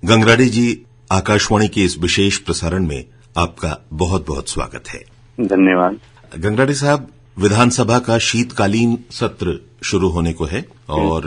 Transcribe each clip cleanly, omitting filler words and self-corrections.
गंगराड़ी जी, आकाशवाणी के इस विशेष प्रसारण में आपका बहुत बहुत स्वागत है। धन्यवाद। गंगराड़ी साहब, विधानसभा का शीतकालीन सत्र शुरू होने को है और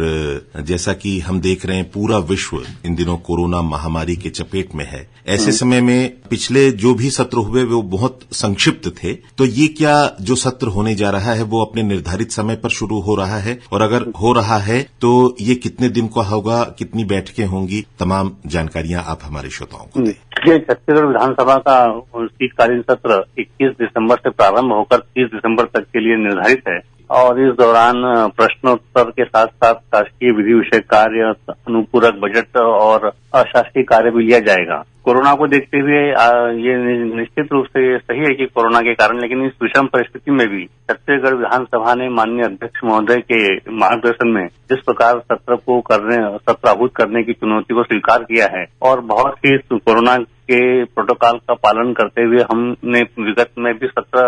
जैसा कि हम देख रहे हैं पूरा विश्व इन दिनों कोरोना महामारी के चपेट में है। ऐसे समय में पिछले जो भी सत्र हुए वो बहुत संक्षिप्त थे, तो ये क्या जो सत्र होने जा रहा है वो अपने निर्धारित समय पर शुरू हो रहा है, और अगर हो रहा है तो ये कितने दिन का होगा, कितनी बैठकें होंगी, तमाम जानकारियां आप हमारे श्रोताओं को दें। छत्तीसगढ़ विधानसभा का शीतकालीन सत्र 21 दिसंबर से प्रारंभ होकर 30 दिसंबर तक के लिए निर्धारित है और इस दौरान प्रश्नोत्तर के साथ साथ शासकीय विधि विषय कार्य, अनुपूरक बजट और अशासकीय कार्य भी लिया जाएगा। कोरोना को देखते हुए ये निश्चित रूप से सही है कि कोरोना के कारण, लेकिन इस विषम परिस्थिति में भी छत्तीसगढ़ विधानसभा ने माननीय अध्यक्ष महोदय के मार्गदर्शन में जिस प्रकार सत्र आहूत करने की चुनौती को स्वीकार किया है और बहुत ही कोरोना के प्रोटोकॉल का पालन करते हुए हमने विगत में भी सत्र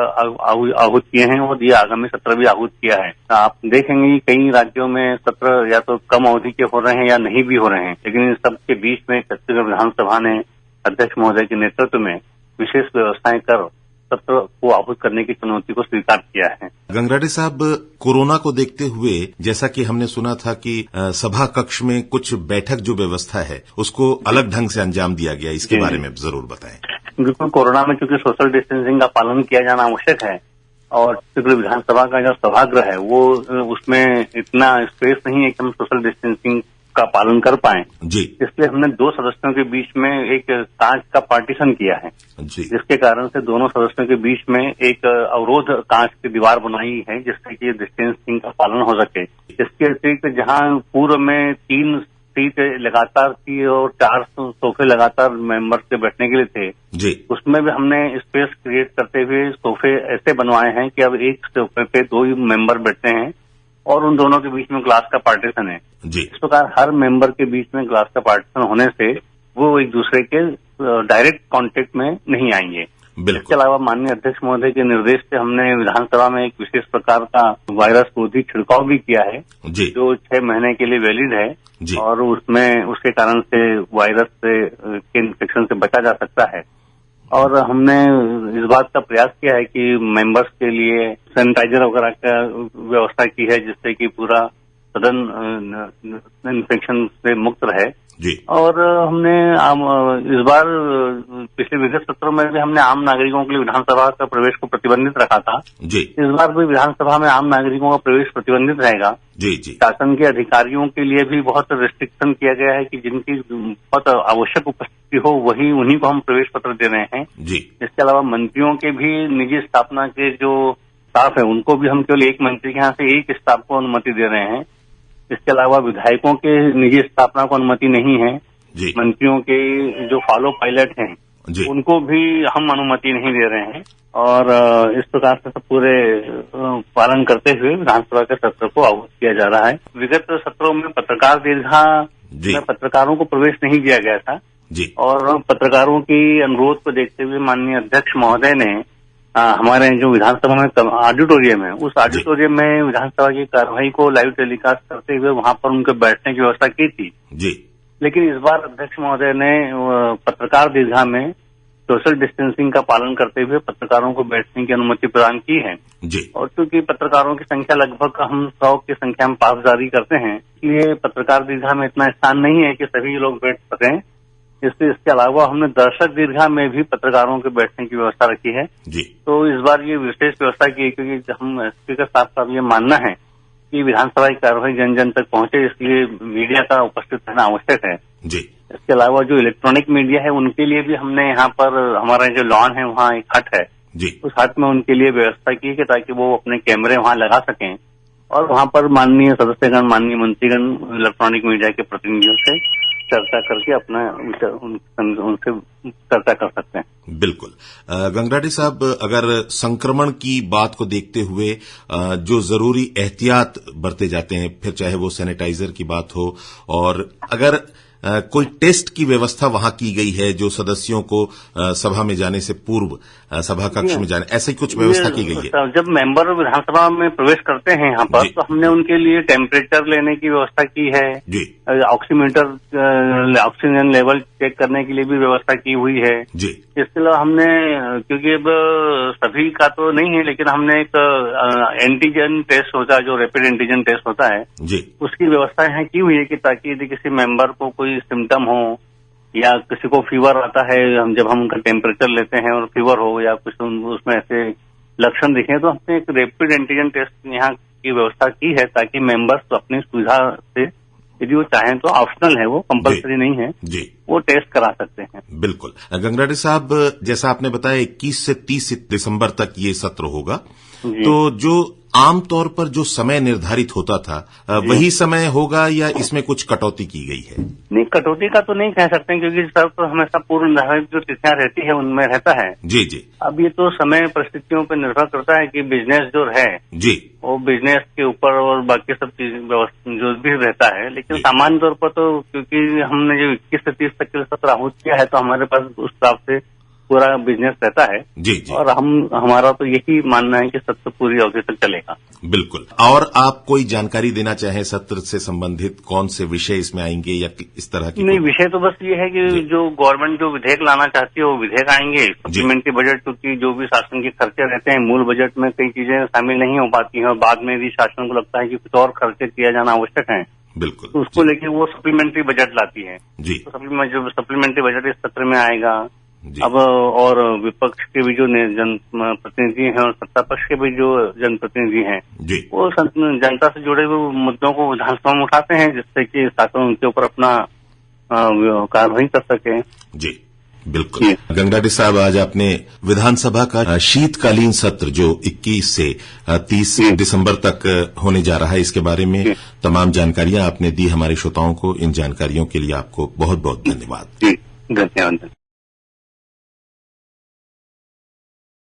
आहूत किए हैं और ये आगामी सत्र भी आहूत किया है। आप देखेंगे कि कई राज्यों में सत्र या तो कम अवधि के हो रहे हैं या नहीं भी हो रहे हैं, लेकिन इन सब के बीच में छत्तीसगढ़ विधानसभा ने अध्यक्ष महोदय के नेतृत्व में विशेष व्यवस्थाएं कर सत्र को आहूत करने की चुनौती को स्वीकार किया है। गंगराड़ी साहब, कोरोना को देखते हुए जैसा कि हमने सुना था कि सभा कक्ष में कुछ बैठक जो व्यवस्था है उसको अलग ढंग से अंजाम दिया गया, इसके बारे में जरूर बताएं। बिल्कुल, कोरोना में चूंकि सोशल डिस्टेंसिंग का पालन किया जाना आवश्यक है और छत्तीसगढ़ विधानसभा का जो सभागृह है वो उसमें इतना स्पेस नहीं है कि हम सोशल डिस्टेंसिंग का पालन कर पाएं जी, इसलिए हमने 2 सदस्यों के बीच में एक कांच का पार्टीशन किया है जी, जिसके कारण से दोनों सदस्यों के बीच में एक अवरोध कांच की दीवार बनाई है जिससे कि डिस्टेंसिंग का पालन हो सके। इसके अतिरिक्त जहां पूर्व में 3 सीट लगातार थी और 4 सोफे लगातार मेंबर्स के बैठने के लिए थे जी, उसमें भी हमने स्पेस क्रिएट करते हुए सोफे ऐसे बनवाए हैं कि अब एक सोफे पे 2 ही मेंबर बैठते हैं और उन दोनों के बीच में ग्लास का पार्टीशन है जी। इस प्रकार हर मेंबर के बीच में ग्लास का पार्टीशन होने से वो एक दूसरे के डायरेक्ट कांटेक्ट में नहीं आएंगे। इसके अलावा माननीय अध्यक्ष महोदय के निर्देश से हमने विधानसभा में एक विशेष प्रकार का वायरस रोधी छिड़काव भी किया है जी, जो 6 महीने के लिए वैलिड है जी, और उसमें उसके कारण से वायरस के इन्फेक्शन से बचा जा सकता है। और हमने इस बात का प्रयास किया है कि मेंबर्स के लिए सैनिटाइजर वगैरह का व्यवस्था की है जिससे कि पूरा सदन इन्फेक्शन से मुक्त रहे जी। और हमने इस बार पिछले विगत सत्रों में भी हमने आम नागरिकों के लिए विधानसभा का प्रवेश को प्रतिबंधित रखा था जी। इस बार भी विधानसभा में आम नागरिकों का प्रवेश प्रतिबंधित रहेगा जी जी। शासन के अधिकारियों के लिए भी बहुत रिस्ट्रिक्शन किया गया है कि जिनकी बहुत आवश्यक उपस्थिति हो वही उन्हीं को हम प्रवेश पत्र दे रहे हैं जी। इसके अलावा मंत्रियों के भी निजी स्थापना के जो स्टाफ है उनको भी हम केवल एक मंत्री के यहाँ से एक स्टाफ को अनुमति दे रहे हैं। इसके अलावा विधायकों के निजी स्थापना को अनुमति नहीं है जी। मंत्रियों के जो फॉलो पायलट हैं जी। उनको भी हम अनुमति नहीं दे रहे हैं और इस प्रकार से सब पूरे पालन करते हुए विधानसभा के सत्र को आहूत किया जा रहा है। विगत सत्रों में पत्रकार दीर्घा में पत्रकारों को प्रवेश नहीं दिया गया था जी। और पत्रकारों की अनुरोध को देखते हुए माननीय अध्यक्ष महोदय ने हमारे जो विधानसभा में ऑडिटोरियम है उस ऑडिटोरियम में विधानसभा की कार्यवाही को लाइव टेलीकास्ट करते हुए वहां पर उनके बैठने की व्यवस्था की थी जी। लेकिन इस बार अध्यक्ष महोदय ने पत्रकार दीर्घा में सोशल डिस्टेंसिंग का पालन करते हुए पत्रकारों को बैठने की अनुमति प्रदान की है जी। और क्योंकि पत्रकारों की संख्या लगभग हम 100 की संख्या में पास जारी करते हैं, इसलिए पत्रकार दीर्घा में इतना स्थान नहीं है कि सभी लोग बैठ सकें। इसके अलावा हमने दर्शक दीर्घा में भी पत्रकारों के बैठने की व्यवस्था रखी है जी। तो इस बार ये विशेष व्यवस्था की है क्योंकि हम स्पीकर साहब का ये मानना है कि विधानसभा की कार्यवाही जन जन तक पहुंचे, इसलिए मीडिया का उपस्थित रहना आवश्यक है जी। इसके अलावा जो इलेक्ट्रॉनिक मीडिया है उनके लिए भी हमने यहाँ पर हमारा जो लॉन है वहाँ एक हट है जी। उस हट में उनके लिए व्यवस्था की है ताकि वो अपने कैमरे वहाँ लगा सकें और वहाँ पर माननीय सदस्यगण, माननीय मंत्रीगण इलेक्ट्रॉनिक मीडिया के प्रतिनिधियों से चर्चा करके अपना उनसे चर्चा कर सकते हैं। बिल्कुल। गंगराड़ी साहब, अगर संक्रमण की बात को देखते हुए जो जरूरी एहतियात बरते जाते हैं, फिर चाहे वो सैनिटाइजर की बात हो और अगर कोई टेस्ट की व्यवस्था वहां की गई है जो सदस्यों को सभा में जाने से पूर्व सभा कक्ष में जाने, ऐसी कुछ व्यवस्था की गई है? जब मेंबर विधानसभा में प्रवेश करते हैं यहाँ पर तो हमने उनके लिए टेम्परेचर लेने की व्यवस्था की है जी। ऑक्सीमीटर ऑक्सीजन लेवल चेक करने के लिए भी व्यवस्था की हुई है जी। इसके अलावा हमने, क्योंकि अब सभी का तो नहीं है, लेकिन हमने एक एंटीजन टेस्ट होता है, जो रैपिड एंटीजन टेस्ट होता है जी। उसकी व्यवस्था यहाँ की हुई है कि ताकि यदि किसी मेंबर को कोई सिम्टम हो या किसी को फीवर आता है, जब हम उनका टेम्परेचर लेते हैं और फीवर हो या कुछ उसमें ऐसे लक्षण दिखे, तो हमने एक रैपिड एंटीजन टेस्ट यहाँ की व्यवस्था की है ताकि मेंबर्स तो अपनी सुविधा से, यदि वो चाहें तो ऑप्शनल है, वो कंपलसरी नहीं है जी, वो टेस्ट करा सकते हैं। बिल्कुल। गंगराडे साहब, जैसा आपने बताया 21 से 30 दिसंबर तक ये सत्र होगा, तो जो आमतौर पर जो समय निर्धारित होता था वही समय होगा या इसमें कुछ कटौती की गई है? नहीं, कटौती का तो नहीं कह सकते क्योंकि सर तो हमेशा पूर्व निर्धारित जो तिथियां रहती है उनमें रहता है। जी जी। अब ये तो समय परिस्थितियों पर निर्भर करता है कि बिजनेस जो है जी, वो बिजनेस के ऊपर और बाकी सब चीज जो भी रहता है, लेकिन सामान्य तौर पर तो क्योंकि हमने जो 21 से 30 तक के लिए सत्र आहूत किया है तो हमारे पास उस हिसाब से पूरा बिजनेस रहता है। जी जी। और हमारा तो यही मानना है कि सत्र पूरी अवधि तक चलेगा। बिल्कुल। और आप कोई जानकारी देना चाहें सत्र से संबंधित, कौन से विषय इसमें आएंगे या इस तरह की? नहीं, विषय तो बस ये है कि जो गवर्नमेंट जो विधेयक लाना चाहती है वो विधेयक आएंगे। सप्लीमेंट्री बजट, क्योंकि जो भी शासन के खर्चे रहते हैं मूल बजट में कई चीजें शामिल नहीं हो पाती हैं और बाद में यदि शासन को लगता है कि कुछ और खर्चे किया जाना आवश्यक है, बिल्कुल, तो उसको लेके वो सप्लीमेंट्री बजट लाती है जी। तो सप्लीमेंट्री बजट इस सत्र में आएगा। अब और विपक्ष के भी जो जनप्रतिनिधि हैं और सत्ता पक्ष के भी जो जनप्रतिनिधि हैं वो जनता से जुड़े हुए मुद्दों को विधानसभा में उठाते हैं, जिससे कि शासन उनके ऊपर अपना कार्रवाई कर सके। जी बिल्कुल। गंगराडे साहब, आज आपने विधानसभा का शीतकालीन सत्र जो 21 से 30 दिसंबर तक होने जा रहा है, इसके बारे में तमाम जानकारियां आपने दी हमारे श्रोताओं को। इन जानकारियों के लिए आपको बहुत बहुत धन्यवाद। जी, धन्यवाद।